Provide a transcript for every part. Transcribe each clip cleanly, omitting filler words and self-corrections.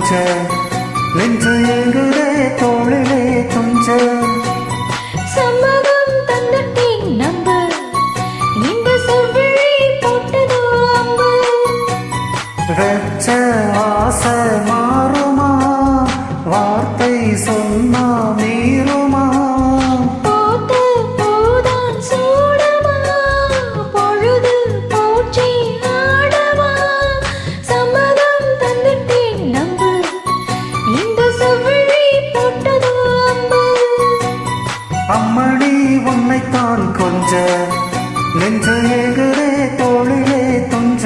கொஞ்ச நெஞ்சு எங்குதே தோளிலே துஞ்ச சம்மதம் தந்துட்டேன் நம்ப இந்த செவ்விழி போட்டதோ அம்பு வெச்ச ஆசை மாறுமா வார்த்தை சொன்னா மீறுமா போட்ட போதான் சூடமா பொழுது போச்சே ஆடவா சம்மதம் தந்துட்டேன் நம்பு இந்த செவ்விழி போட்டதோ அம்பு அம்மணி உன்னைத்தான் கொஞ்ச நெஞ்சு எங்குதே தோளிலே துஞ்ச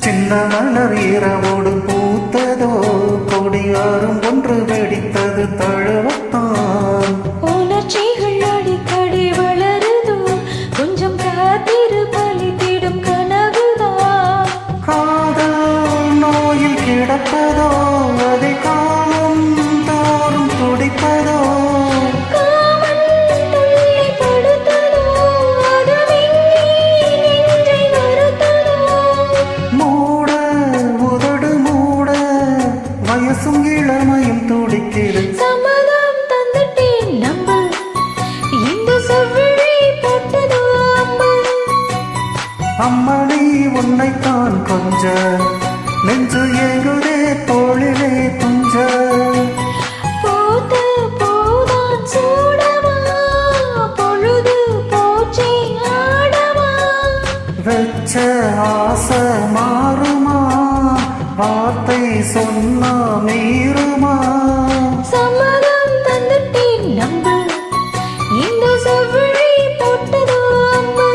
சின்ன மலர் இரவோடு பூத்ததோ கொடியாரும் ஒன்று வெடித்தது தழுவத்தான் உணர்ச்சிகள் அடிக்கடி வளருதோ கொஞ்சம் காத்திரு பலித்திடும் கனவுதான் காதல் நோயில் கிடப்பதோ அதை காலம் தோறும் துடிப்பதோ காமன் துள்ளி படுத்ததோ அது விம்மி நெஞ்சை வருத்ததோ மூட உதடு மூட வயசும் இளமையும் துடிக்கிறது சம்மதம் தந்துட்டேன் நம்ப இந்த செவ்விழி போட்டதோ அம்பு அம்மணி உன்னைத்தான் கொஞ்ச நெஞ்சு எங்குதே தோளிலே துஞ்ச போத்த போதான் சூடவா பொழுது போச்சே ஆடவா வெச்ச ஆசை மாறுமா வார்த்தை சொன்னா மீறுமா சம்மதம் தந்துட்டேன் நம்ப இந்த செவ்விழி போட்டதோ அம்பு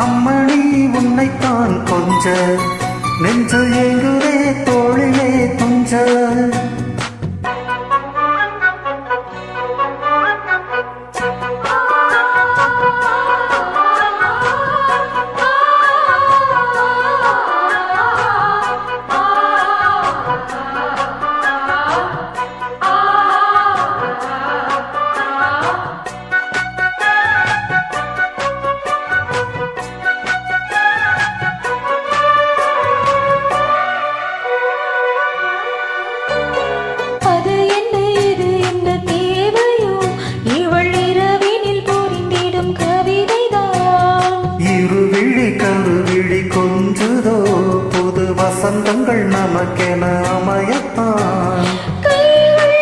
அம்மணி உன்னைத்தான் கொஞ்ச நெஞ்சு எங்குதே தோளிலே துஞ்ச அது என்ன இது என்ன தேவையோ இவள் இரவினில் புரிந்திடும் கவிதைதான் இருவிழி கருவிழி கொஞ்சுதோ புது வசந்தங்கள் நமக்கென அமையத்தான் கைகள்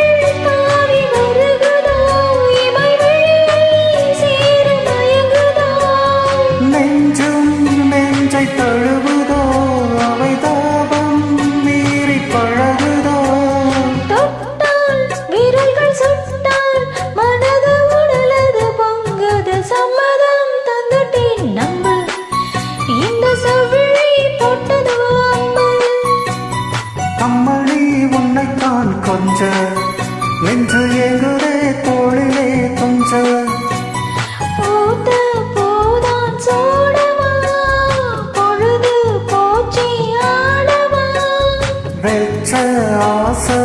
தாவி வருகுதோ இமைகள் சேர மயங்குதோ நெஞ்சும் நெஞ்சை தழுவுதோ அவை தாபம் மீறி பழகுதோ தொட்டால் விரல்கள் சுட்டால் மனது உடலது பொங்குது சம்மதம் தந்துட்டேன் நம்ப இந்த செவ்விழி போட்டதோ அம்பு அம்மணி உன்னைத்தான் கொஞ்ச நெஞ்சு எங்குதே தோளிலே துஞ்ச போத்த போதான் சூடவா பொழுது போச்சே ஆடவா வெச்ச ஆசை